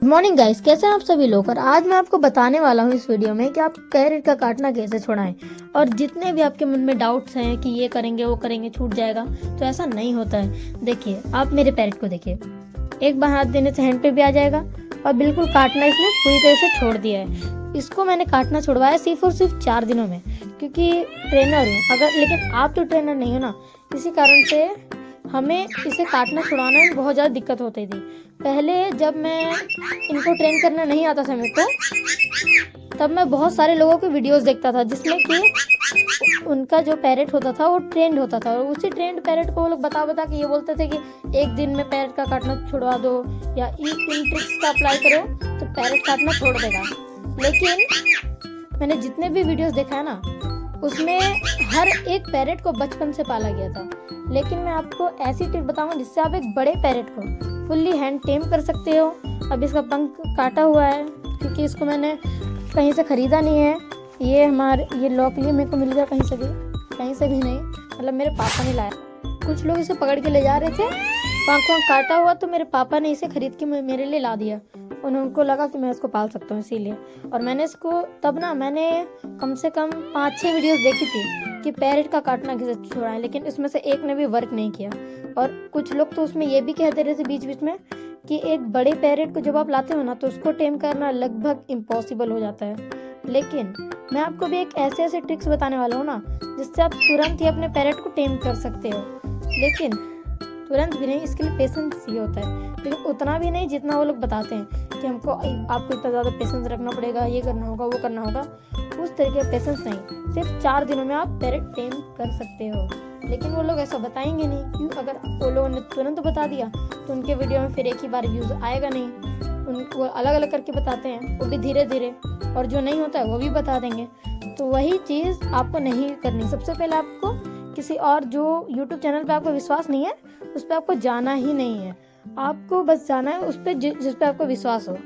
Good morning guys, कैसे हैं आप सभी लोग। और आज मैं आपको बताने वाला हूँ इस वीडियो में कि आप पैरेट का काटना कैसे छुड़ाएं। और जितने भी आपके मन में डाउट्स हैं कि ये करेंगे वो करेंगे छूट जाएगा, तो ऐसा नहीं होता है। देखिए, आप मेरे पैरेट को देखिए, एक बार हाथ देने से हैंड पे भी आ जाएगा और बिल्कुल काटना इसने पूरी तरह से छोड़ दिया है। इसको मैंने काटना छुड़वाया सिर्फ और सिर्फ 4 दिनों में, क्योंकि ट्रेनर हूँ। अगर लेकिन आप तो ट्रेनर नहीं हो ना, इसी कारण से हमें इसे काटना छुड़ाने में बहुत ज़्यादा दिक्कत होती थी। पहले जब मैं इनको ट्रेन करना नहीं आता था मेरे को, तब मैं बहुत सारे लोगों के वीडियोस देखता था जिसमें कि उनका जो पैरेट होता था वो ट्रेंड होता था, और उसी ट्रेंड पैरेट को वो लोग बता के ये बोलते थे कि एक दिन में पैरेट का काटना छुड़वा दो या इन ट्रिक्स का अप्लाई करो तो पैरेट काटना छोड़ देगा। लेकिन मैंने जितने भी वीडियोस देखा है ना, उसमें हर एक पैरेट को बचपन से पाला गया था। लेकिन मैं आपको ऐसी ट्रिक बताऊंगा जिससे आप एक बड़े पैरेट को फुल्ली हैंड टेम कर सकते हो। अब इसका पंख काटा हुआ है क्योंकि इसको मैंने कहीं से ख़रीदा नहीं है। ये लॉकली मेरे को मिल गया कहीं से भी नहीं, मतलब मेरे पापा ने लाया। कुछ लोग इसे पकड़ के ले जा रहे थे, पंख काटा हुआ, तो मेरे पापा ने इसे खरीद के मेरे लिए ला दिया। उनको लगा कि मैं इसको पाल सकता हूँ, इसीलिए। और मैंने इसको मैंने कम से कम 5-6 वीडियोस देखी थी कि पैरेट का काटना कैसे छुड़ाएं, लेकिन इसमें से एक ने भी वर्क नहीं किया। और कुछ लोग तो उसमें ये भी कहते रहे थे बीच बीच में कि एक बड़े पैरेट को जब आप लाते हो ना, तो उसको टेम करना लगभग इम्पॉसिबल हो जाता है। लेकिन मैं आपको भी एक ऐसे ट्रिक्स बताने वाला हूँ ना, जिससे आप तुरंत ही अपने पैरेट को टेम कर सकते हो। लेकिन तुरंत भी नहीं, इसके लिए पेशेंस ही होता है, लेकिन उतना भी नहीं जितना वो लोग बताते हैं कि आपको इतना ज़्यादा पेशेंस रखना पड़ेगा, ये करना होगा, वो करना होगा। उस तरीके का पेशेंस नहीं, सिर्फ 4 दिनों में आप पैरेट टेम कर सकते हो। लेकिन वो लोग ऐसा बताएंगे नहीं, क्यों? अगर वो लोगों ने तुरंत बता दिया तो उनके वीडियो में फिर एक ही बार व्यूज़ आएगा नहीं। वो अलग अलग करके बताते हैं, वो भी धीरे धीरे, और जो नहीं होता है वो भी बता देंगे। तो वही चीज़ आपको नहीं करनी। सबसे पहले आपको किसी और जो YouTube चैनल पे आपको विश्वास नहीं है, उस पर आपको जाना ही नहीं है। आपको बस जाना है उस पर जिस पे आपको विश्वास हो।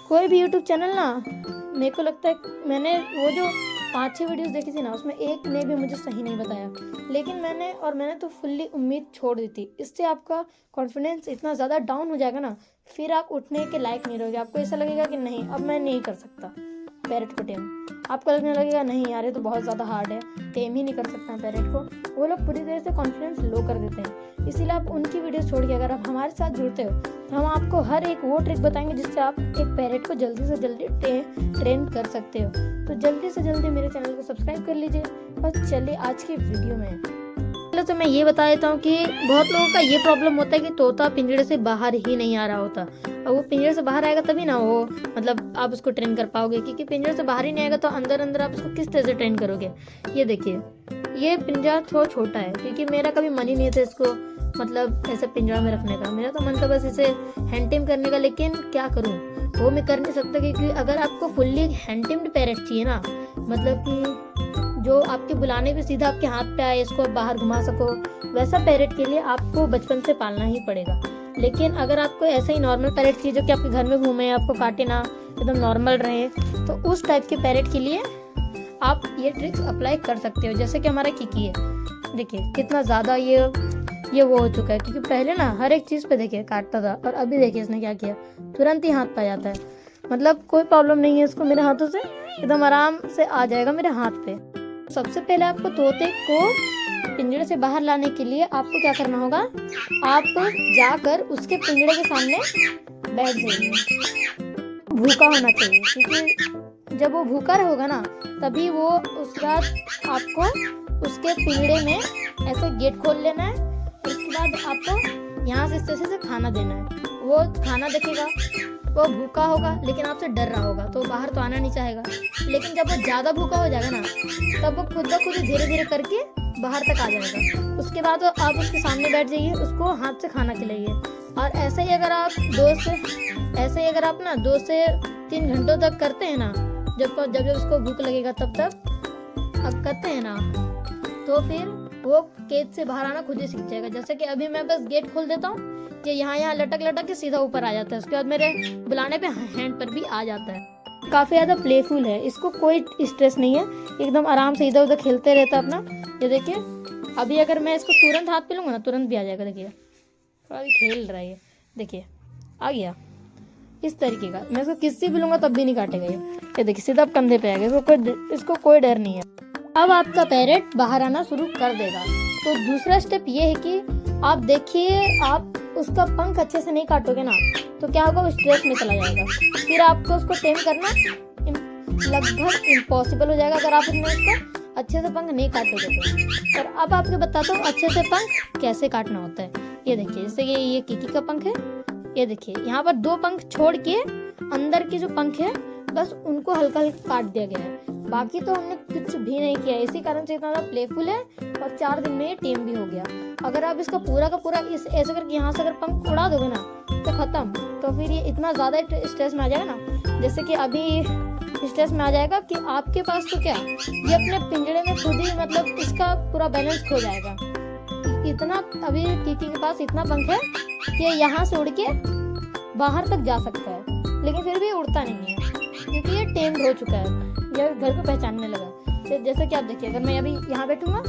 कोई भी YouTube चैनल ना, मेरे को लगता है मैंने वो जो 5-6 वीडियोस देखी थी ना, उसमें एक ने भी मुझे सही नहीं बताया। लेकिन मैंने तो फुल्ली उम्मीद छोड़ दी थी। इससे आपका कॉन्फिडेंस इतना ज़्यादा डाउन हो जाएगा ना, फिर आप उठने के लायक नहीं रहोगे। आपको ऐसा लगेगा कि नहीं, अब मैं नहीं कर सकता पैरेट को टेम। आपको लगने लगेगा नहीं यार, ये तो बहुत ज़्यादा हार्ड है, टेम ही नहीं कर सकता पैरेट को। वो लोग पूरी तरह से कॉन्फिडेंस लो कर देते हैं। इसीलिए आप उनकी वीडियो छोड़ के अगर आप हमारे साथ जुड़ते हो, तो हम आपको हर एक वो ट्रिक बताएंगे जिससे आप एक पैरेट को जल्दी से जल्दी ट्रेन कर सकते हो। तो जल्दी से जल्दी मेरे चैनल को सब्सक्राइब कर लीजिए। और चलिए आज की वीडियो में तो मैं ये बता देता हूँ कि बहुत लोगों का ये प्रॉब्लम होता है कि तोता पिंजरे से बाहर ही नहीं आ रहा होता। और वो पिंजरे से बाहर आएगा तभी ना वो आप उसको ट्रेन कर पाओगे, क्योंकि पिंजरे से बाहर ही नहीं आएगा तो अंदर आप उसको किस तरह से ट्रेन करोगे। ये देखिए, ये पिंजरा थोड़ा छोटा है, क्योंकि मेरा कभी मन ही नहीं था इसको ऐसे पिंजरा में रखने का। मेरा तो मन था बस इसे हैंड टेम करने का, लेकिन क्या करूँ, वो मैं कर नहीं सकता। क्योंकि अगर आपको फुल्ली हैंड टेम्ड पैरेट चाहिए ना, मतलब कि जो आपके बुलाने पे सीधा आपके हाथ पे आए, इसको आप बाहर घुमा सको, वैसा पैरेट के लिए आपको बचपन से पालना ही पड़ेगा। लेकिन अगर आपको ऐसा ही नॉर्मल पैरेट चाहिए जो कि आपके घर में घूमे, आपको काटे ना, एकदम नॉर्मल रहे, तो उस टाइप के पैरेट के लिए आप ये ट्रिक्स अप्लाई कर सकते हो। जैसे कि हमारा किकी है, देखिए कितना ज़्यादा ये वो हो चुका है। क्योंकि पहले ना हर एक चीज़ पे देखिए काटता था, और अभी देखिए इसने क्या किया, तुरंत ही हाथ पे आ जाता है। मतलब कोई प्रॉब्लम नहीं है इसको, मेरे हाथों से एकदम आराम से आ जाएगा मेरे हाथ पे। सबसे पहले आपको तोते को पिंजरे से बाहर लाने के लिए आपको क्या करना होगा, आप जाकर उसके पिंजरे के सामने बैठ जाइए। भूखा होना चाहिए, क्योंकि जब वो भूखा होगा ना, तभी वो उसके बाद आपको उसके पिंजरे में ऐसे गेट खोल लेना है। उसके बाद आपको यहाँ से इस तरह से खाना देना है। वो खाना देखेगा, वो भूखा होगा लेकिन आपसे डर रहा होगा, तो बाहर तो आना नहीं चाहेगा। लेकिन जब वो ज़्यादा भूखा हो जाएगा ना, तब वो खुद ब खुद धीरे धीरे करके बाहर तक आ जाएगा। उसके बाद आप उसके सामने बैठ जाइए, उसको हाथ से खाना खिलाइए। और ऐसे ही अगर आप 2 से 3 घंटों तक करते हैं ना, जब उसको भूख लगेगा तब तक आप करते हैं ना, तो फिर वो केज से बाहर आना खुद ही सीख जाएगा। जैसे कि अभी मैं बस गेट खोल देता हूँ, ये यहाँ लटक के सीधा ऊपर आ जाता है। उसके बाद मेरे बुलाने पे हैंड पर भी आ जाता है। काफ़ी ज़्यादा प्लेफुल है, इसको कोई स्ट्रेस नहीं है, एकदम आराम से इधर उधर खेलते रहता है अपना। ये देखिए, अभी अगर मैं इसको तुरंत हाथ पे लूँगा ना, तुरंत भी आ जाएगा। देखिए अभी खेल रहा है, देखिए आ गया। इस तरीके का। मैं इसको किसी भी लूँगा तब भी नहीं काटेगा ये देखिए सीधा अब कंधे पे आएगा, इसको कोई डर नहीं है। अब आपका पैरेट बाहर आना शुरू कर देगा। तो दूसरा स्टेप ये है कि आप देखिए, आप उसका पंख अच्छे से नहीं काटोगे ना तो क्या होगा, वो स्ट्रेस में चला जाएगा। फिर आपको उसको टेम करना लगभग इम्पॉसिबल हो जाएगा अगर आप उसको अच्छे से पंख नहीं काटोगे तो। और अब आपको बताता हूँ अच्छे से पंख कैसे काटना होता है। ये देखिए, जैसे कि ये कीकी का पंख है, ये देखिए यहाँ पर 2 पंख छोड़ के अंदर के जो पंख है बस उनको हल्का हल्का काट दिया गया है, बाकी तो हमने कुछ भी नहीं किया। इसी कारण से इतना प्लेफुल है और 4 दिन में ये टेम भी हो गया। अगर आप इसका पूरा का पूरा इस ऐसे करके यहाँ से अगर पंख उड़ा दोगे ना तो खत्म, तो फिर ये इतना ज्यादा स्ट्रेस में आ जाएगा ना, जैसे कि अभी स्ट्रेस में आ जाएगा कि आपके पास तो क्या, ये अपने पिंजड़े में खुद ही मतलब इसका पूरा बैलेंस खो जाएगा। इतना अभी कीकी के पास इतना पंख है कि यहाँ से उड़ के बाहर तक जा सकता है, लेकिन फिर भी उड़ता नहीं है क्योंकि ये टेम्ड हो चुका है, ये घर को पहचानने लगा। तो जैसे कि आप देखिए, अगर मैं अभी यहाँ बैठूंगा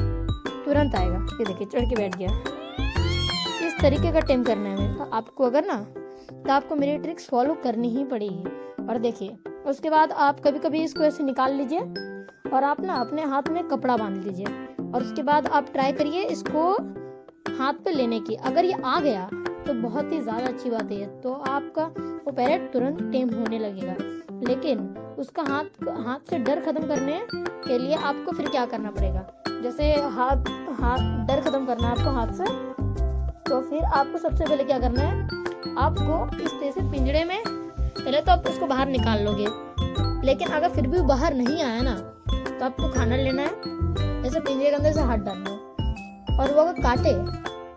तुरंत आएगा, ये देखिए चढ़ के बैठ गया। इस तरीके का टेम करना है तो आपको अगर ना, तो आपको मेरी ट्रिक्स फॉलो करनी ही पड़ेगी। और देखिए उसके बाद आप कभी कभी इसको ऐसे निकाल लीजिए और आप ना अपने हाथ में कपड़ा बांध लीजिए, और उसके बाद आप ट्राई करिए इसको हाथ पे लेने की। अगर ये आ गया तो बहुत ही ज़्यादा अच्छी बात है, तो आपका वो पैरेट तुरंत टेम होने लगेगा। लेकिन उसका हाथ से डर खत्म करने के लिए आपको फिर क्या करना पड़ेगा, जैसे हाथ डर खत्म करना है आपको हाथ से, तो फिर आपको सबसे पहले क्या करना है, आपको इस तरह से पिंजड़े में पहले तो आप उसको बाहर निकाल लोगे, लेकिन अगर फिर भी बाहर नहीं आया ना तो आपको खाना लेना है, ऐसे पिंजरे के अंदर से हाथ डालना है और वो अगर काटे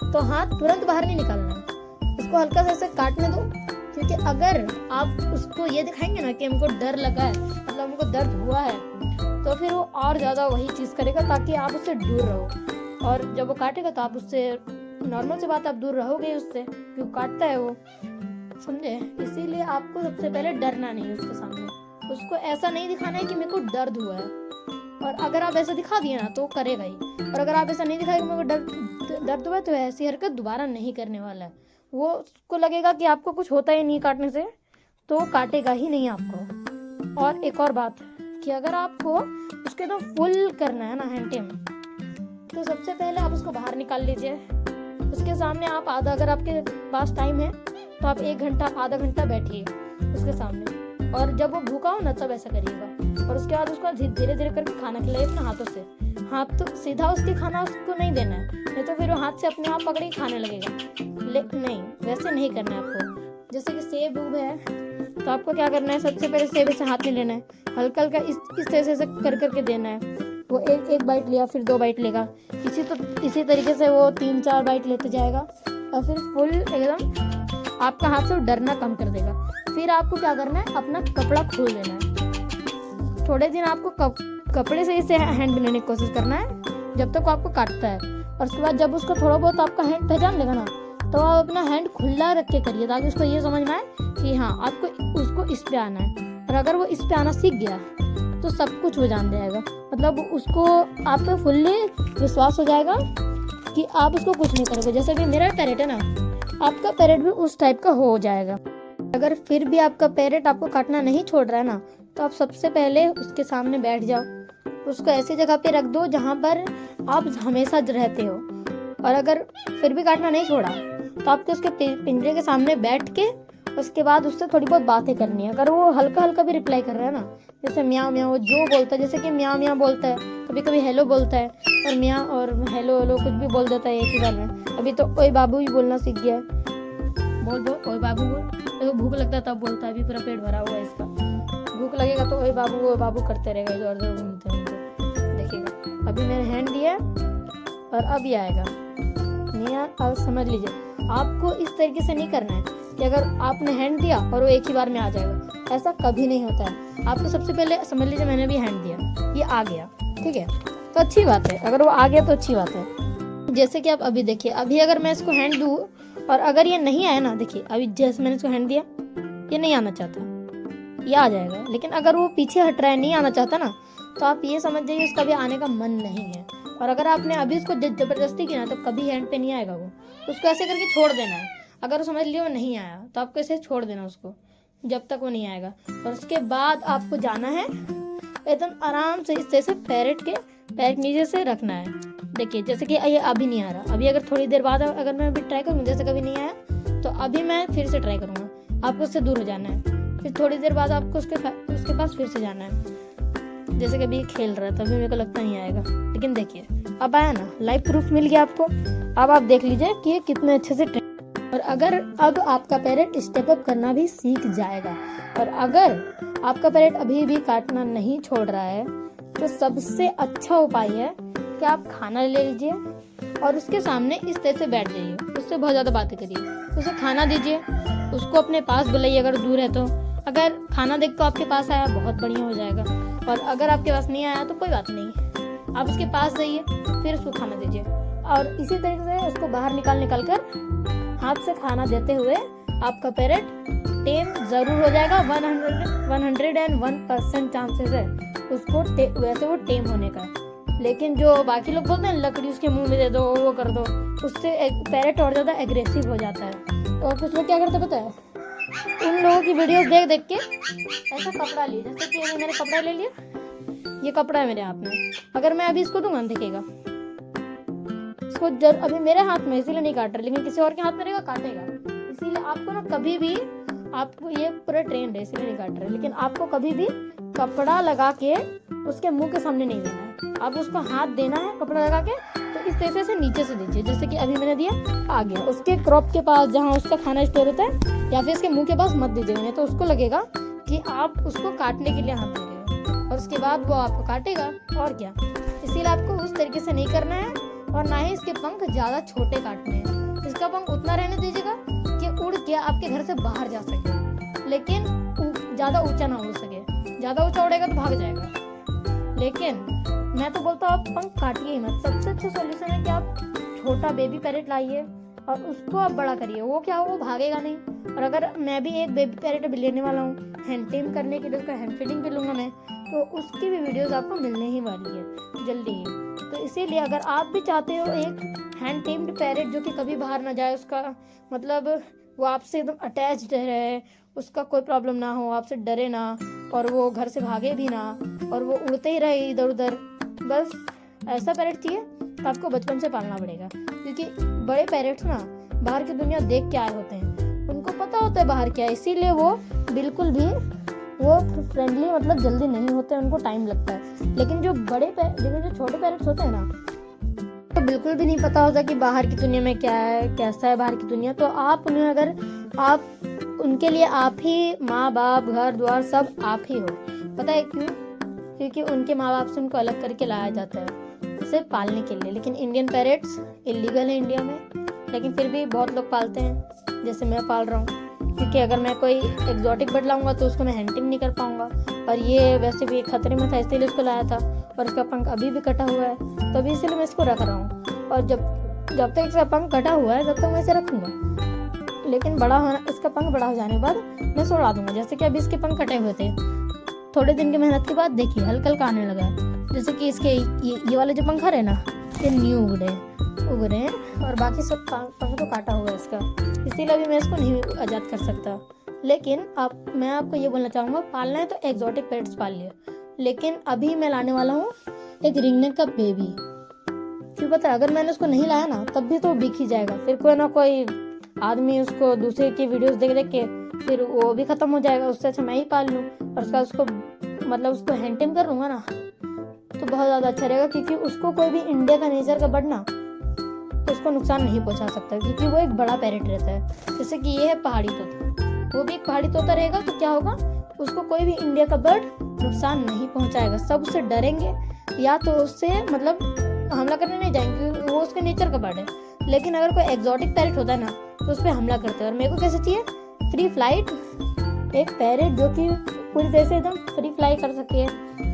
तो हाथ तुरंत बाहर नहीं निकालना है, इसको हल्का सा ऐसे काटने दो। क्योंकि अगर आप उसको ये दिखाएंगे ना कि हमको डर लगा है, मतलब हमको दर्द हुआ है, तो फिर वो और ज़्यादा वही चीज़ करेगा ताकि आप उससे दूर रहो। और जब वो काटेगा तो आप उससे नॉर्मल सी बात, आप दूर रहोगे उससे क्यों काटता है वो, समझे। इसीलिए आपको सबसे पहले डरना नहीं है उसके सामने, उसको ऐसा नहीं दिखाना है कि मेरे को दर्द हुआ है। और अगर आप ऐसा दिखा दिए ना तो करेगा ही, और अगर आप ऐसा नहीं दिखाएंगे मेरे को दर्द हुआ है तो ऐसी हरकत दोबारा नहीं करने वाला है। वो उसको लगेगा कि आपको कुछ होता ही नहीं काटने से, तो काटेगा ही नहीं आपको। और एक और बात कि अगर आपको उसके तो फुल करना है ना हैंड टेम, तो सबसे पहले आप उसको बाहर निकाल लीजिए। उसके सामने आप आधा, अगर आपके पास टाइम है तो आप 1 घंटा आधा घंटा बैठिए उसके सामने, और जब वो भूखा हो ना तब ऐसा करिएगा। और उसके बाद उसको धीरे धीरे करके खाना खिलाइए अपने हाथों से। हाथ तो सीधा उसके खाना उसको नहीं देना है, नहीं तो फिर वो हाथ से अपने आप पकड़ के खाने लगेगा। लेकिन नहीं, वैसे नहीं करना है आपको। जैसे कि सेब उब है तो आपको क्या करना है, सबसे पहले सेब ऐसे हाथ में लेना है, हल्का हल्का इस तरह से कर करके देना है। वो एक बाइट लिया फिर 2 बाइट लेगा, इसी तरीके से वो 3-4 बाइट लेते जाएगा, और फिर फुल एकदम आपका हाथ से डरना कम कर देगा। फिर आपको क्या करना है, अपना कपड़ा खोल देना है। थोड़े दिन आपको कपड़े से इसे हैंड बनाने की कोशिश करना है जब तक आपको काटता है। और उसके बाद जब उसको थोड़ा बहुत आपका हैंड पहचान लेगा ना, तो आप अपना हैंड खुला रख के करिए ताकि उसको ये समझ में आए कि हाँ आपको उसको इस पे आना है। और अगर वो इस पे आना सीख गया तो सब कुछ हो जान जाएगा, मतलब उसको आप पे फुल्ली विश्वास हो जाएगा कि आप उसको कुछ नहीं करोगे। जैसे कि मेरा पैरेट है ना, आपका पैरेट भी उस टाइप का हो जाएगा। अगर फिर भी आपका पैरेट आपको काटना नहीं छोड़ रहा है ना, तो आप सबसे पहले उसके सामने बैठ जाओ, उसको ऐसी जगह पे रख दो जहाँ पर आप हमेशा रहते हो। और अगर फिर भी काटना नहीं छोड़ा तो आपको उसके पिंजरे के सामने बैठ के उसके बाद उससे थोड़ी बहुत बातें करनी है। अगर वो हल्का हल्का भी रिप्लाई कर रहा है ना, जैसे म्याऊ म्याऊ जो बोलता है, जैसे कि म्याऊ म्याऊ बोलता है, कभी कभी हेलो बोलता है, और म्याऊ और हेलो हेलो कुछ भी बोल देता है एक ही बार में। अभी तो ओए बाबू ही बोलना सीख गया है, बोल ओए बाबू बोल। तो भूख लगता है तब बोलता है, अभी पूरा पेट भरा हुआ है इसका, भूख लगेगा तो ओए बाबू करते रहेगा, इधर उधर घूमते घूमते। देखिएगा अभी मैंने हैंड दिया और अब ये आएगा नहीं यार, अब समझ लीजिए आपको इस तरीके से नहीं करना है कि अगर आपने हैंड दिया और वो एक ही बार में आ जाएगा, ऐसा कभी नहीं होता है। आपको सबसे पहले समझ लीजिए मैंने भी हैंड दिया, ये आ गया, ठीक है, तो अच्छी बात है। अगर वो आ गया तो अच्छी बात है। जैसे कि आप अभी देखिए, अभी अगर मैं इसको हैंड दूँ और अगर ये नहीं आया ना, देखिए अभी जैसे मैंने इसको हैंड दिया, ये नहीं आना चाहता, ये आ जाएगा। लेकिन अगर वो पीछे हट रहा है, नहीं आना चाहता ना, तो आप ये समझ जाइए उसका भी आने का मन नहीं है। और अगर आपने अभी उसको जबरदस्ती की ना, तो कभी हैंड पे नहीं आएगा वो, उसको ऐसे करके छोड़ देना है। अगर वो समझ लिया वो नहीं आया तो आपको ऐसे छोड़ देना उसको, जब तक वो नहीं आएगा। और उसके बाद आपको जाना है एकदम आराम से, इस तरह से पैरेट के पैर के नीचे से रखना है। देखिए जैसे कि ये अभी नहीं आ रहा, अभी अगर थोड़ी देर बाद अगर मैं अभी ट्राई करूँ, जैसे कभी नहीं आया तो अभी मैं फिर से ट्राई करूँगा। आपको उससे दूर हो जाना है, फिर थोड़ी देर बाद आपको उसके पास फिर से जाना है। जैसे कि अभी खेल रहा था, अभी मेरे को लगता नहीं आएगा, लेकिन देखिए अब आया ना, लाइव प्रूफ मिल गया आपको। अब आप देख लीजिए कि ये कितने अच्छे से और अगर अब आपका पैरेट स्टेप अप करना भी सीख जाएगा, और अगर आपका पैरेट अभी भी काटना नहीं छोड़ रहा है, तो सबसे अच्छा उपाय है कि आप खाना ले लीजिए और उसके सामने इस तरह से बैठ जाइए, उससे बहुत ज़्यादा बातें करिए, उसे खाना दीजिए, उसको अपने पास बुलाइए अगर दूर है तो। अगर खाना देख तो आपके पास आया बहुत बढ़िया हो जाएगा, और अगर आपके पास नहीं आया तो कोई बात नहीं, आप उसके पास जाइए, फिर उसको खाना दीजिए। और इसी तरीके से उसको बाहर निकाल कर हाथ से खाना देते हुए आपका पैरेट टेम ज़रूर हो जाएगा। 101% चांसेस है उसको वैसे वो टेम होने का। लेकिन जो बाकी लोग बोलते हैं लकड़ी उसके मुंह में दे दो, वो कर दो, उससे पैरेट और ज़्यादा एग्रेसिव हो जाता है। और कुछ लोग क्या करते पता है, उन लोगों की वीडियोस देख देख के ऐसा कपड़ा लिए, जैसे कि मैंने कपड़ा ले लिया, ये कपड़ा है मेरे हाथ में, अगर मैं अभी इसको दूंगा दिखेगा इसको अभी मेरे हाथ में इसीलिए नहीं काट रहा, लेकिन किसी और के हाथ में रहेगा काटेगा। इसीलिए आपको ना कभी भी, आपको ये पूरा ट्रेंड है इसीलिए नहीं काट रहे, लेकिन आपको कभी भी कपड़ा लगा के उसके मुंह के सामने नहीं देना है। आप उसको हाथ देना है कपड़ा लगा के, तो इस तरीके से नीचे से दीजिए, जैसे कि अभी मैंने दिया, आ गया। उसके क्रॉप के पास जहाँ उसका खाना स्टोर होता है, या फिर इसके मुंह के पास मत दीजिएगा, नहीं तो उसको लगेगा कि आप उसको काटने के लिए हाथ दे रहे हो, और उसके बाद वो आपको काटेगा। और क्या, इसीलिए आपको उस तरीके से नहीं करना है, और ना ही इसके पंख ज़्यादा छोटे काटने हैं। इसका पंख उतना रहने दीजिएगा कि उड़ के आपके घर से बाहर जा सके, लेकिन ज़्यादा ऊंचा ना उड़ सके। ज़्यादा ऊंचा उड़ेगा तो भाग जाएगा। लेकिन मैं तो बोलता हूँ आप पंख काटिए ही मत। सबसे अच्छा सोल्यूशन है कि आप छोटा बेबी पैरेट लाइए और उसको आप बड़ा करिए, वो क्या हो, वो भागेगा नहीं। और अगर मैं भी एक बेबी पैरेट अभी लेने वाला हूँ हैंड टेम करने के लिए, उसका हैंड फीडिंग पे लूँगा मैं, तो उसकी भी वीडियोस आपको मिलने ही वाली है जल्दी ही। तो इसीलिए अगर आप भी चाहते हो एक हैंड टेम्ड पैरेट जो कि कभी बाहर ना जाए, उसका मतलब वो आपसे एकदम अटैच्ड रहे, उसका कोई प्रॉब्लम ना हो, आपसे डरे ना, और वो घर से भागे भी ना, और वो उड़ते ही रहे इधर उधर, बस ऐसा पैरेट चाहिए तो आपको बचपन से पालना पड़ेगा। क्योंकि बड़े पैरेट्स ना बाहर की दुनिया देख के आए होते हैं, उनको पता होता है बाहर क्या है, इसीलिए वो बिल्कुल भी वो फ्रेंडली मतलब जल्दी नहीं होते, उनको टाइम लगता है। लेकिन जो जो छोटे पैरेट्स होते हैं ना, तो बिल्कुल भी नहीं पता होता कि बाहर की दुनिया में क्या है, कैसा है बाहर की दुनिया। तो आप उन्हें अगर आप उनके लिए आप ही माँ बाप, घर द्वार सब आप ही हो। पता है क्यों? क्योंकि उनके माँ बाप से उनको अलग करके लाया जाता है सिर्फ पालने के लिए। लेकिन इंडियन पैरेट्स इलीगल है इंडिया में, लेकिन फिर भी बहुत लोग पालते हैं, जैसे मैं पाल रहा हूँ। क्योंकि अगर मैं कोई एग्जॉटिक बर्ड लाऊंगा तो उसको मैं हैंटिंग नहीं कर पाऊंगा, और ये वैसे भी खतरे में था इसलिए इसको लाया था, और इसका पंख अभी भी कटा हुआ है, तो अभी इसीलिए मैं इसको रख रहा हूँ। और जब तक इसका पंख कटा हुआ है तब तक मैं इसे रखूँगा, लेकिन इसका पंख बड़ा हो जाने के बाद मैं इसे उड़ा दूंगा। जैसे कि अभी इसके पंख कटे हुए थे, थोड़े दिन की मेहनत के बाद देखिए हल्का हल्का आने लगा है। जैसे कि इसके ये वाले जो पंखा है ना, ये न्यू उग रहे हैं, और बाकी सब पंख तो काटा हुआ है इसका, इसीलिए अभी मैं इसको नहीं आज़ाद कर सकता। लेकिन मैं आपको ये बोलना चाहूँगा, पालना है तो एग्जॉटिक पेट्स पाल लिया, लेकिन अभी मैं लाने वाला हूँ एक रिंगनेक का बेबी। क्यों पता है, अगर मैंने उसको नहीं लाया ना तब भी तो बिक ही जाएगा, फिर कोई ना कोई आदमी उसको दूसरे की वीडियोस देख देख के फिर वो भी खत्म हो जाएगा। उससे अच्छा मैं ही पाल लूँ, और उसको हैंड टेम कर लूँगा ना, तो बहुत ज़्यादा अच्छा रहेगा। क्योंकि उसको कोई भी इंडिया का नेचर का बर्ड ना उसको नुकसान नहीं पहुंचा सकता, क्योंकि वो एक बड़ा पैरेट रहता है। जैसे कि ये है पहाड़ी तोता, वो भी एक पहाड़ी तोता रहेगा, तो क्या होगा, उसको कोई भी इंडिया का बर्ड नुकसान नहीं पहुंचाएगा। सब उससे डरेंगे, या तो उससे मतलब हमला करने नहीं जाएंगे, वो उसके नेचर का बर्ड है। लेकिन अगर कोई एग्जॉटिक पैरेट होता है ना, तो उस पर हमला करते हैं। और मेरे को कैसे चाहिए, फ्री फ्लाइट एक पैरेट जो कि पूरी तरह से एकदम फ्री फ्लाई कर सके,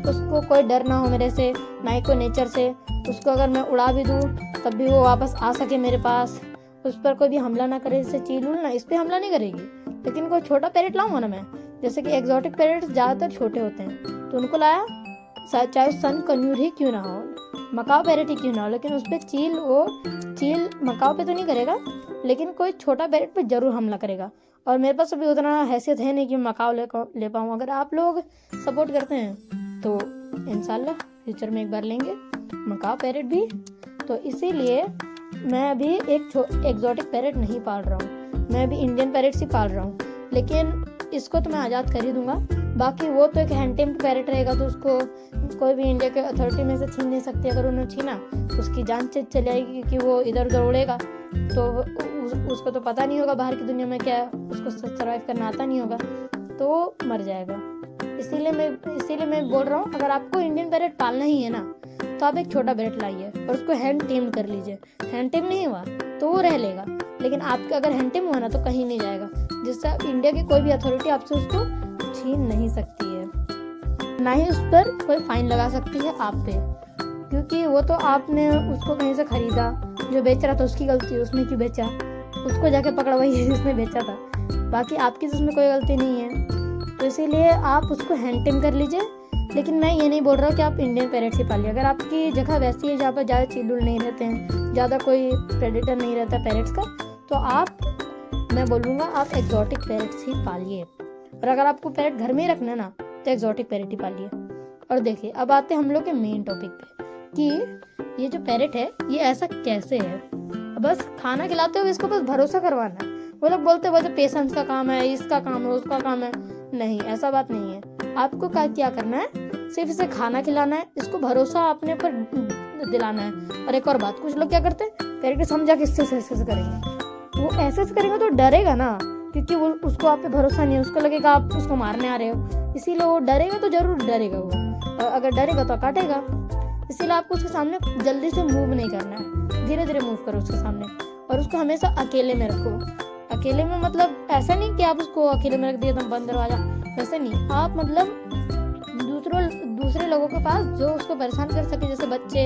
उसको कोई डर ना हो मेरे से, ना ही कोई नेचर से। उसको अगर मैं उड़ा भी दूँ तब भी वो वापस आ सके मेरे पास, उस पर कोई भी हमला ना करे। जैसे चील ना इस पर हमला नहीं करेगी, लेकिन कोई छोटा पैरेट लाऊंगा ना मैं, जैसे कि एग्जॉटिक पैरेट ज़्यादातर छोटे होते हैं, तो उनको लाया, चाहे सन कन्यूर ही क्यों ना हो, मकाओ पैरेट ही क्यों ना हो, लेकिन उस पर चील मकाओ पे तो नहीं करेगा, लेकिन कोई छोटा पैरेट पे जरूर हमला करेगा। और मेरे पास अभी उतना हैसियत है नहीं कि मकाओ ले पाऊँ। अगर आप लोग सपोर्ट करते हैं तो इंशाल्लाह फ्यूचर में एक बार लेंगे मकाओ पैरेट भी। तो इसीलिए मैं अभी एक एग्जॉटिक पैरेट नहीं पाल रहा हूँ, मैं अभी इंडियन पैरेट्स ही पाल रहा हूँ। लेकिन इसको तो मैं आज़ाद कर ही दूंगा। बाकी वो तो एक हैंड टेम्ड पैरेट रहेगा, तो उसको कोई भी इंडिया के अथॉरिटी में से छीन नहीं सकती। अगर उन्होंने छीना तो उसकी जान चली जाएगी कि वो इधर उधर उड़ेगा, तो उसको तो पता नहीं होगा बाहर की दुनिया में क्या है, उसको सर्वाइव करना आता नहीं होगा, तो वो मर जाएगा। इसीलिए मैं बोल रहा हूँ, अगर आपको इंडियन पैरेट पालना ही है ना, तो आप एक छोटा पैरेट लाइए और उसको हैंड टेम कर लीजिए। हैंड टेम नहीं हुआ तो वो रह लेगा, लेकिन आपका अगर हैंड टेम हुआ ना तो कहीं नहीं जाएगा, जिससे इंडिया की कोई भी अथॉरिटी आपसे उसको छीन नहीं सकती है, ना ही उस पर कोई फाइन लगा सकती है आप पे, क्योंकि वो तो आपने उसको कहीं से खरीदा, जो बेच रहा था उसकी गलती है, उसने क्यों बेचा, उसको जाके पकड़वाइए जिसने बेचा था, बाकी आपकी उसमें कोई गलती नहीं है। तो इसीलिए आप उसको हैंड टेम कर लीजिए। लेकिन मैं ये नहीं बोल रहा कि आप इंडियन पैरेट्स ही पालिए। अगर आपकी जगह वैसी है जहाँ पर ज़्यादा चिल्लुल नहीं रहते हैं, ज़्यादा कोई प्रेडेटर नहीं रहता पैरेट्स का, तो मैं बोलूँगा आप एग्जॉटिक पैरेट्स ही पालिए। और अगर आपको पैरेट घर में ही रखना है ना, तो एग्जॉटिक पैरेट ही पालिए। और देखिए, अब आते हैं हम लोग के मेन टॉपिक पे कि ये जो पैरेट है ये ऐसा कैसे है। बस खाना खिलाते हुए इसको बस भरोसा करवाना है। वो लोग बोलते हैं पेशेंस का काम है, इसका काम है, उसका काम है। नहीं, ऐसा बात नहीं है। आपको क्या करना है, सिर्फ इसे खाना खिलाना है, इसको भरोसा अपने पर दिलाना है। और एक और बात, कुछ लोग क्या करते हैं, पैरेट को समझा कि इससे ऐसे करेंगे, वो ऐसे करेंगे तो डरेगा ना, क्योंकि वो उसको आप पे भरोसा नहीं है, उसको लगेगा आप उसको मारने आ रहे हो, इसीलिए वो डरेगा, तो जरूर डरेगा वो, और अगर डरेगा तो काटेगा। इसीलिए आपको उसके सामने जल्दी से मूव नहीं करना है, धीरे धीरे मूव करो उसके सामने, और उसको हमेशा अकेले में रखो। अकेले में मतलब ऐसा नहीं कि आप उसको अकेले में रख दिए तो बंद दरवाजा, वैसे नहीं। आप मतलब दूसरे लोगों के पास जो उसको परेशान कर सके, जैसे बच्चे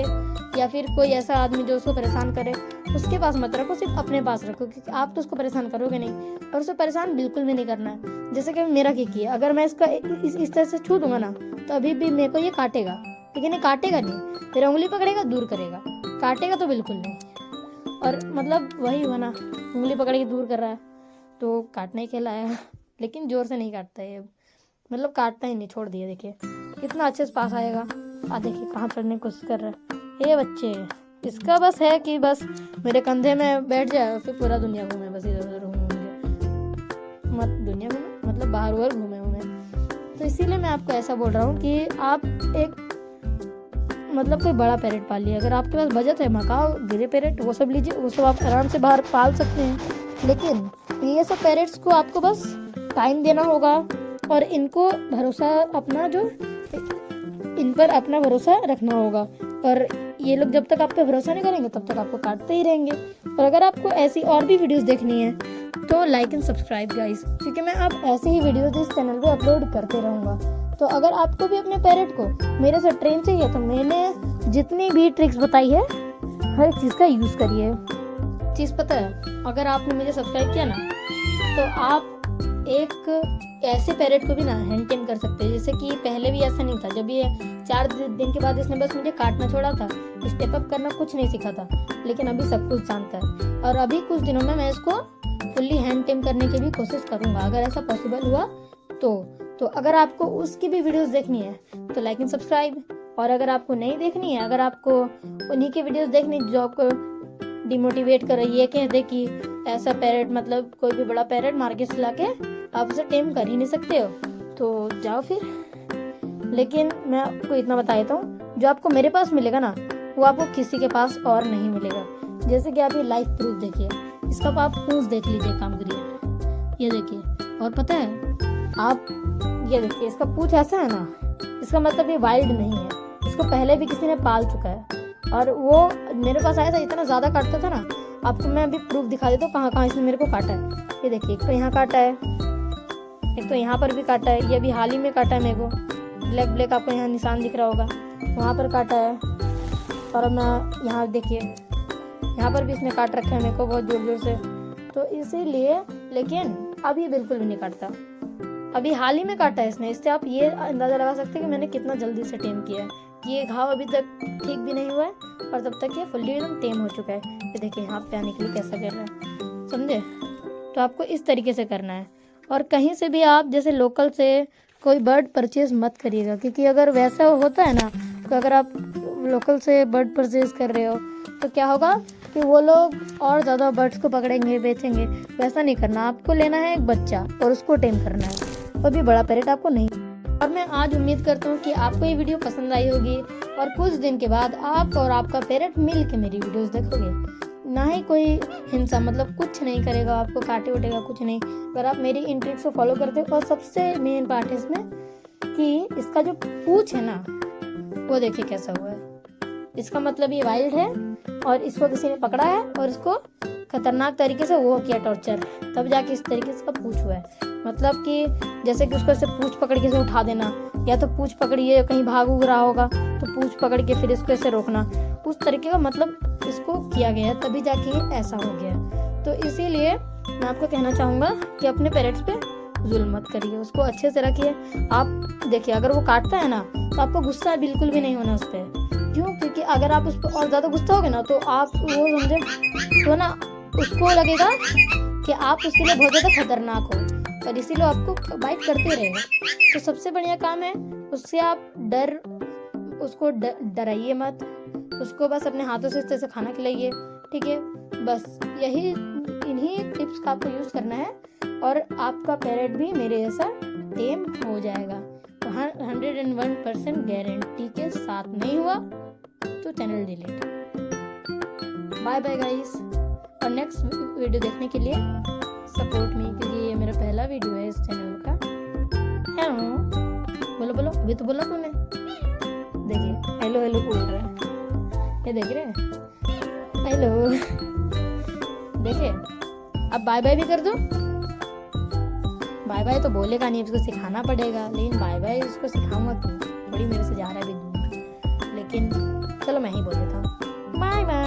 या फिर कोई ऐसा आदमी जो उसको परेशान करे, उसके पास मत रखो, सिर्फ अपने पास रखो, क्योंकि आप तो उसको परेशान करोगे नहीं, और उसे परेशान बिल्कुल भी नहीं करना है। जैसे कि मेरा किया, अगर मैं इसका इस तरह से छू दूंगा ना, तो अभी भी मेरे को ये काटेगा, लेकिन ये काटेगा नहीं, मेरा उंगली पकड़ेगा, दूर करेगा, काटेगा तो बिल्कुल नहीं। और मतलब वही हुआ ना, उंगली पकड़ के दूर कर रहा है, तो काटने ही खिलाया, लेकिन जोर से नहीं काटता है, मतलब काटता ही नहीं, छोड़ दिया। देखिए कितना अच्छे से पास आएगा, देखिए कहाँ चढ़ने की कोशिश कर रहा है। ये बच्चे, इसका बस है कि बस मेरे कंधे में बैठ जाए, फिर पूरा दुनिया घूमे, बस इधर उधर घूमे, मत दुनिया घूमे मतलब बाहर उधर घूमे। तो इसीलिए मैं आपको ऐसा बोल रहा हूँ कि आप एक मतलब कोई बड़ा पैरेट पालिए। अगर आपके पास बजट है, मकाओ, गिरे पैरेट, वो सब लीजिए, वो सब आप आराम से बाहर पाल सकते हैं। लेकिन ये सब पैरेट्स को आपको बस टाइम देना होगा, और इनको भरोसा इन पर अपना भरोसा रखना होगा। और ये लोग जब तक आप पे भरोसा नहीं करेंगे, तब तक आपको काटते ही रहेंगे। और अगर आपको ऐसी और भी वीडियोस देखनी है तो लाइक एंड सब्सक्राइब गाइस, क्योंकि मैं अब ऐसे ही वीडियोस इस चैनल पे अपलोड करते रहूँगा। तो अगर आपको भी अपने पैरेट को मेरे से ट्रेन चाहिए, तो मैंने जितनी भी ट्रिक्स बताई है, हर एक चीज़ का यूज़ करिए। चीज़ पता है, अगर आपने मुझे सब्सक्राइब किया ना, तो आप एक ऐसे पैरेट को भी ना हैंड टेम कर सकते हैं। जैसे कि पहले भी ऐसा नहीं था, जब ये 4 दिन के बाद इसने बस मुझे काटना छोड़ा था, स्टेप अप करना कुछ नहीं सीखा था, लेकिन अभी सब कुछ जानता है। और अभी कुछ दिनों में मैं इसको फुल्ली हैंड टेम करने की भी कोशिश करूँगा, अगर ऐसा पॉसिबल हुआ तो अगर आपको उसकी भी वीडियोस देखनी है तो लाइक एंड सब्सक्राइब। और अगर आपको नहीं देखनी है, अगर आपको उन्हीं की वीडियोस देखनी जो आपको डिमोटिवेट कर रही है, कह दे कि ऐसा पैरेट मतलब कोई भी बड़ा पैरेट मार्केट से लाके आप उसे टेम कर ही नहीं सकते हो, तो जाओ फिर। लेकिन मैं आपको इतना बता देता हूँ, जो आपको मेरे पास मिलेगा ना, वो आपको किसी के पास और नहीं मिलेगा। जैसे कि आप ये लाइफ प्रूफ देखिए, इसका आप पूंछ देख लीजिए, काम करिए, ये देखिए। और पता है आप ये देखिए, इसका पूंछ ऐसा है ना, इसका मतलब ये वाइल्ड नहीं है, इसको पहले भी किसी ने पाल चुका है। और वो मेरे पास आया था, इतना ज़्यादा काटता था ना, आपको मैं अभी प्रूफ दिखा देता हूँ कहाँ कहाँ इसने मेरे को काटा है। ये देखिए, एक तो यहाँ काटा है, एक तो यहाँ पर भी काटा है, ये अभी हाल ही में काटा है मेरे को, ब्लैक आपको यहाँ निशान दिख रहा होगा, वहाँ पर काटा है। और मैं यहाँ देखिए, यहाँ पर भी इसने काट रखा है मेरे को बहुत जोर जोर से, तो इसीलिए। लेकिन अभी बिल्कुल भी नहीं काटता, अभी हाल ही में काटा है इसने। इससे आप ये अंदाज़ा लगा सकते हैं कि मैंने कितना जल्दी से टेम किया है। ये घाव अभी तक ठीक भी नहीं हुआ है, और तब तक ये फुल्ली एकदम टेम हो चुका है। ये देखिए, हाथ पे आने के लिए कैसा कर रहा है, समझे। तो आपको इस तरीके से करना है। और कहीं से भी आप जैसे लोकल से कोई बर्ड परचेज़ मत करिएगा, क्योंकि अगर वैसा होता है ना, तो अगर आप लोकल से बर्ड परचेज़ कर रहे हो तो क्या होगा कि वो लोग और ज़्यादा बर्ड्स को पकड़ेंगे, बेचेंगे। वैसा नहीं करना, आपको लेना है एक बच्चा और उसको टेम करना है, वो भी बड़ा पैरेट आपको नहीं। और मैं आज उम्मीद करता हूँ कि आपको ये वीडियो पसंद आई होगी और कुछ दिन के बाद आप और आपका पैरेट मिल के मेरी वीडियोस देखोगे। ना ही कोई हिंसा, मतलब कुछ नहीं करेगा, आपको काटे उठेगा कुछ नहीं, अगर आप मेरी इन ट्रिक्स को फॉलो करते हो। और सबसे मेन पार्ट है इसमें कि इसका जो पूंछ है ना, वो देखिए कैसा हुआ है। इसका मतलब ये वाइल्ड है और इसको किसी ने पकड़ा है और इसको खतरनाक तरीके से वो किया टॉर्चर, तब जाके इस तरीके से इसका पूंछ हुआ है। मतलब कि जैसे कि उसको ऐसे पूंछ पकड़ के से उठा देना, या तो पूंछ पकड़िए कहीं भाग उग रहा होगा तो पूंछ पकड़ के फिर इसको ऐसे रोकना, उस तरीके का मतलब इसको किया गया है, तभी जाके ये ऐसा हो गया। तो इसीलिए मैं आपको कहना चाहूँगा कि अपने पेरेंट्स पे जुल्म मत करिए, उसको अच्छे से रखिए। आप देखिए अगर वो काटता है ना तो आपको गुस्सा बिल्कुल भी नहीं होना उस पर। क्यों? क्योंकि अगर आप उस पर और ज़्यादा गुस्सा होगे ना तो आप वो समझे तो ना उसको लगेगा कि आप उसके लिए बहुत ज़्यादा खतरनाक हो, और इसीलिए आपको बाइट करते रहेगा। तो सबसे बढ़िया काम है उससे आप उसको डराइए मत, उसको बस अपने हाथों से इस तरह से खाना खिलाइए, ठीक है। बस इन्हीं टिप्स का आपको यूज़ करना है और आपका पैरेट भी मेरे जैसा टेम हो जाएगा। तो 101% गारंटी के साथ। नहीं हुआ तो channel delete. Bye bye guys, और नेक्स्ट वीडियो देखने के लिए सपोर्ट मी, क्योंकि ये मेरा पहला वीडियो है इस चैनल का। हेलो बोलो बोलो, अभी तो बोला तुमने। देखिए हेलो हेलो बोल रहा है, ये देख रहे हैं, हेलो। देखिए अब बाय बाय भी कर दो। बाय बाय तो बोलेगा नहीं, उसको सिखाना पड़ेगा, लेकिन बाय बाय उसको सिखाऊंगा क्यों, थोड़ी मेरे से जा रहा है भी दूर। लेकिन चलो मैं ही बोल देता हूँ बाय बाय।